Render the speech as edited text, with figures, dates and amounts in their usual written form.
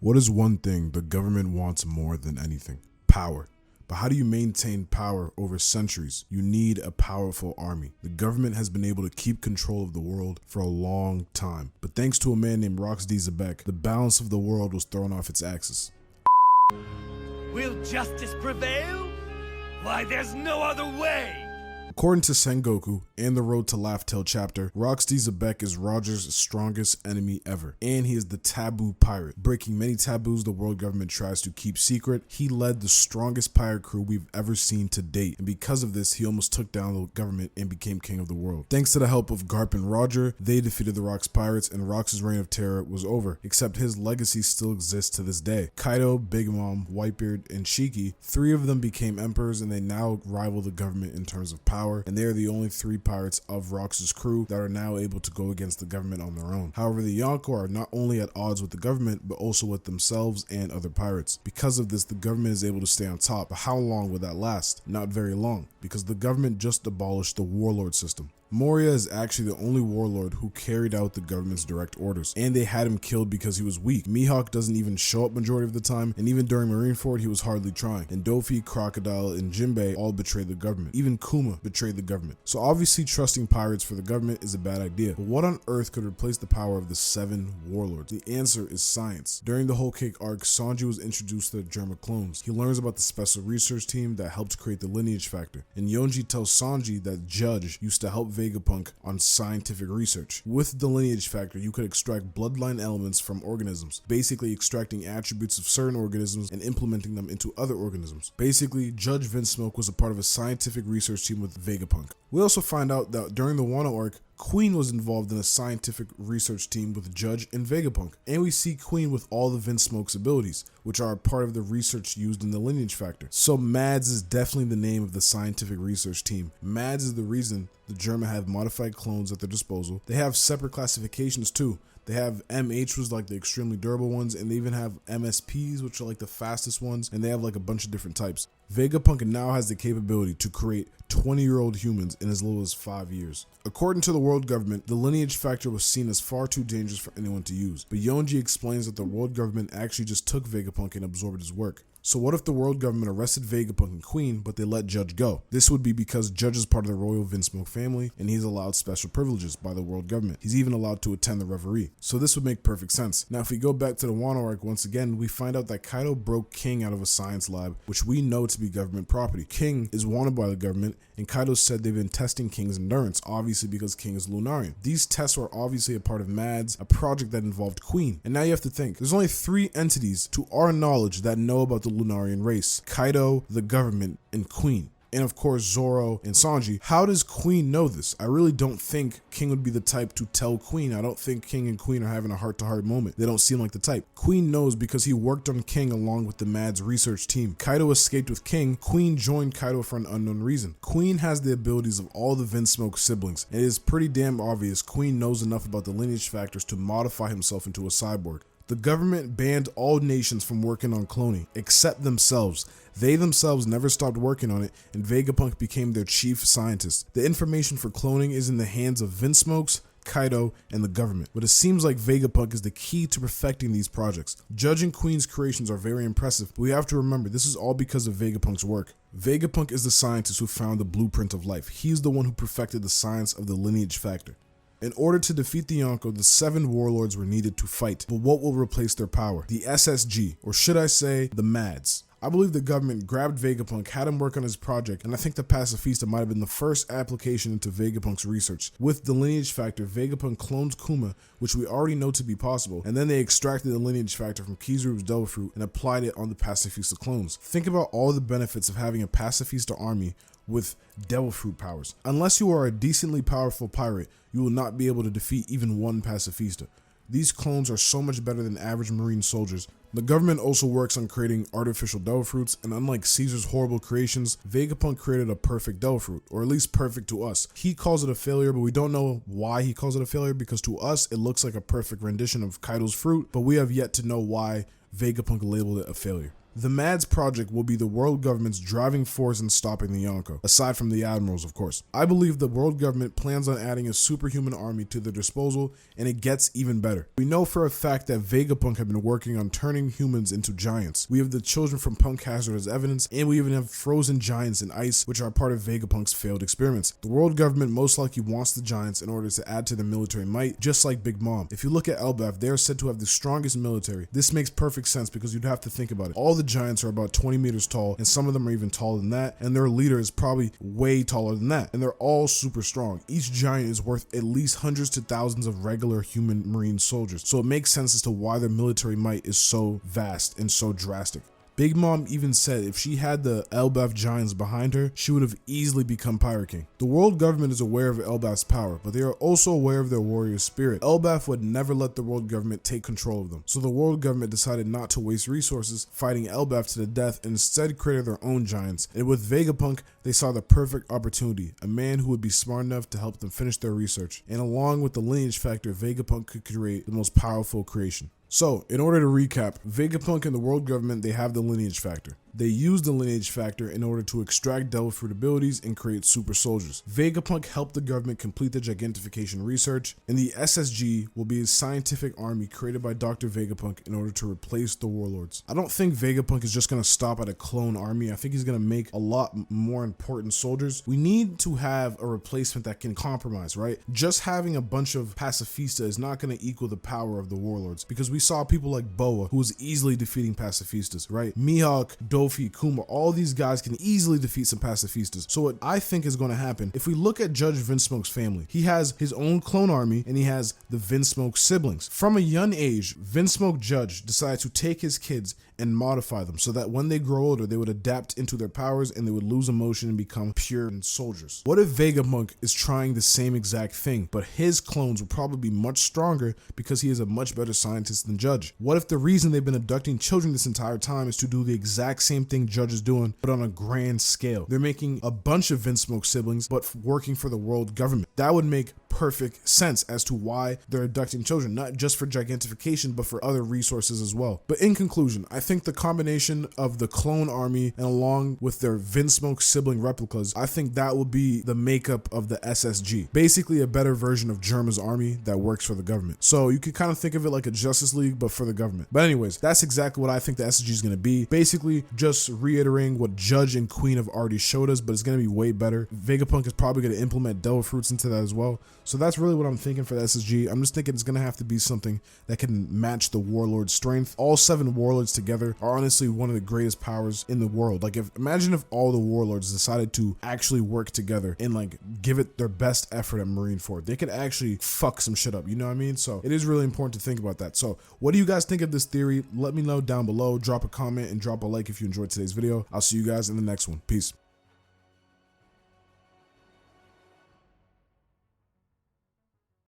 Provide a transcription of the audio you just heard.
What is one thing the government wants more than anything? Power. But how do you maintain power over centuries? You need a powerful army. The government has been able to keep control of the world for a long time. But thanks to a man named Dieselbeck, the balance of the world was thrown off its axis. Will justice prevail? Why, there's no other way! According to Sengoku and the Road to Laugh Tale chapter, Dieselbeck is Roger's strongest enemy ever, and he is the taboo pirate. Breaking many taboos the world government tries to keep secret, he led the strongest pirate crew we've ever seen to date, and because of this, he almost took down the government and became king of the world. Thanks to the help of Garp and Roger, they defeated the Rock's pirates, and Rock's reign of terror was over, except his legacy still exists to this day. Kaido, Big Mom, Whitebeard, and Shiki, three of them became emperors, and they now rival the government in terms of power, and they are the only three pirates of Rox's crew that are now able to go against the government on their own. However, the Yonko are not only at odds with the government, but also with themselves and other pirates. Because of this, the government is able to stay on top. But how long will that last? Not very long, because the government just abolished the warlord system. Moria is actually the only warlord who carried out the government's direct orders, and they had him killed because he was weak. Mihawk doesn't even show up majority of the time, and even during Marineford he was hardly trying. And Dofi, Crocodile, and Jinbei all betrayed the government. Even Kuma betrayed the government. So obviously trusting pirates for the government is a bad idea. But what on earth could replace the power of the 7 warlords? The answer is science. During the Whole Cake arc, Sanji was introduced to the Germa clones. He learns about the special research team that helped create the Lineage factor, and Yonji tells Sanji that Judge used to help Vegapunk on scientific research. With the Lineage factor, you could extract bloodline elements from organisms, basically extracting attributes of certain organisms and implementing them into other organisms. Basically, Judge Vinsmoke was a part of a scientific research team with Vegapunk. We also find out that during the Wano arc, Queen was involved in a scientific research team with Judge and Vegapunk, and we see Queen with all the Vinsmoke's abilities, which are a part of the research used in the Lineage factor. So Mads is definitely the name of the scientific research team. Mads is the reason the Germa have modified clones at their disposal. They have separate classifications too. They have MH, was like the extremely durable ones, and they even have MSPs, which are like the fastest ones, and they have like a bunch of different types. Vegapunk now has the capability to create 20-year-old humans in as little as 5 years. According to the world government, the Lineage factor was seen as far too dangerous for anyone to use, but Yonji explains that the world government actually just took Vegapunk and absorbed his work. So what if the world government arrested Vegapunk and Queen, but they let Judge go? This would be because Judge is part of the royal Vinsmoke family, and he's allowed special privileges by the world government. He's even allowed to attend the reverie. So this would make perfect sense. Now if we go back to the Wano arc once again, we find out that Kaido broke King out of a science lab, which we know to be government property. King is wanted by the government, and Kaido said they've been testing King's endurance, obviously because King is Lunarian. These tests were obviously a part of Mads, a project that involved Queen. And now you have to think, there's only 3 entities to our knowledge that know about the Lunarian race: Kaido, the government, and Queen. And of course Zoro and Sanji. How does Queen know this? I really don't think King would be the type to tell Queen. I don't think King and Queen are having a heart-to-heart moment. They don't seem like the type. Queen knows because he worked on King along with the Mads research team. Kaido escaped with King. Queen joined Kaido for an unknown reason. Queen has the abilities of all the Vinsmoke siblings. It is pretty damn obvious Queen knows enough about the Lineage factors to modify himself into a cyborg. The government banned all nations from working on cloning, except themselves. They themselves never stopped working on it, and Vegapunk became their chief scientist. The information for cloning is in the hands of Vinsmokes, Kaido, and the government, but it seems like Vegapunk is the key to perfecting these projects. Judge and Queen's creations are very impressive, but we have to remember this is all because of Vegapunk's work. Vegapunk is the scientist who found the blueprint of life. He's the one who perfected the science of the Lineage factor. In order to defeat the Yonko, the 7 warlords were needed to fight, but what will replace their power? The SSG, or should I say, the Mads. I believe the government grabbed Vegapunk, had him work on his project, and I think the Pacifista might have been the first application into Vegapunk's research. With the Lineage factor, Vegapunk cloned Kuma, which we already know to be possible, and then they extracted the Lineage factor from Kizaru's Devil Fruit and applied it on the Pacifista clones. Think about all the benefits of having a Pacifista army with Devil Fruit powers. Unless you are a decently powerful pirate, you will not be able to defeat even one Pacifista. These clones are so much better than average marine soldiers. The government also works on creating artificial Devil Fruits, and unlike Caesar's horrible creations, Vegapunk created a perfect Devil Fruit, or at least perfect to us. He calls it a failure, but we don't know why he calls it a failure, because to us it looks like a perfect rendition of Kaido's fruit, but we have yet to know why Vegapunk labeled it a failure. The MADS project will be the world government's driving force in stopping the Yonko, aside from the admirals, of course. I believe the world government plans on adding a superhuman army to their disposal, and it gets even better. We know for a fact that Vegapunk have been working on turning humans into giants. We have the children from Punk Hazard as evidence, and we even have frozen giants in ice, which are part of Vegapunk's failed experiments. The world government most likely wants the giants in order to add to their military might, just like Big Mom. If you look at Elbaf, they are said to have the strongest military. This makes perfect sense because you'd have to think about it. All the giants are about 20 meters tall, and some of them are even taller than that, and their leader is probably way taller than that, and they're all super strong. Each giant is worth at least hundreds to thousands of regular human marine soldiers, so it makes sense as to why their military might is so vast and so drastic. Big Mom even said if she had the Elbaf giants behind her, she would have easily become Pirate King. The world government is aware of Elbaf's power, but they are also aware of their warrior spirit. Elbaf would never let the world government take control of them, so the world government decided not to waste resources fighting Elbaf to the death and instead created their own giants. And with Vegapunk, they saw the perfect opportunity, a man who would be smart enough to help them finish their research. And along with the lineage factor, Vegapunk could create the most powerful creation. So, in order to recap, Vegapunk and the world government, they have the lineage factor. They use the lineage factor in order to extract devil fruit abilities and create super soldiers. Vegapunk helped the government complete the gigantification research, and the SSG will be a scientific army created by Dr. Vegapunk in order to replace the warlords. I don't think Vegapunk is just going to stop at a clone army. I think he's going to make a lot more important soldiers. We need to have a replacement that can compromise, right? Just having a bunch of pacifista is not going to equal the power of the warlords, because we saw people like Boa who was easily defeating pacifistas, right? Mihawk, Dofi, Kuma, all these guys can easily defeat some pacifistas. So what I think is going to happen, if we look at Judge Vinsmoke's family, he has his own clone army and he has the Vinsmoke siblings. From a young age, Vinsmoke Judge decided to take his kids and modify them so that when they grow older, they would adapt into their powers and they would lose emotion and become pure soldiers. What if Vegapunk is trying the same exact thing, but his clones will probably be much stronger because he is a much better scientist than Judge? What if the reason they've been abducting children this entire time is to do the exact same thing Judge is doing, but on a grand scale? They're making a bunch of Vinsmoke siblings, but working for the world government. That would make perfect sense as to why they're abducting children, not just for gigantification, but for other resources as well. But in conclusion, I think the combination of the clone army and along with their Vinsmoke sibling replicas, I think that will be the makeup of the SSG. Basically a better version of Germa's army that works for the government. So you could kind of think of it like a Justice League, but for the government. But anyways, that's exactly what I think the SSG is going to be. Basically just reiterating what Judge and Queen have already showed us, but it's going to be way better. Vegapunk is probably going to implement devil fruits into that as well. So that's really what I'm thinking for the SSG. I'm just thinking it's going to have to be something that can match the warlord's strength. All 7 warlords together are honestly one of the greatest powers in the world. Like, imagine if all the warlords decided to actually work together and like give it their best effort at Marineford. They could actually fuck some shit up, you know what I mean? So it is really important to think about that. So what do you guys think of this theory? Let me know down below. Drop a comment and drop a like if you enjoyed today's video. I'll see you guys in the next one. Peace.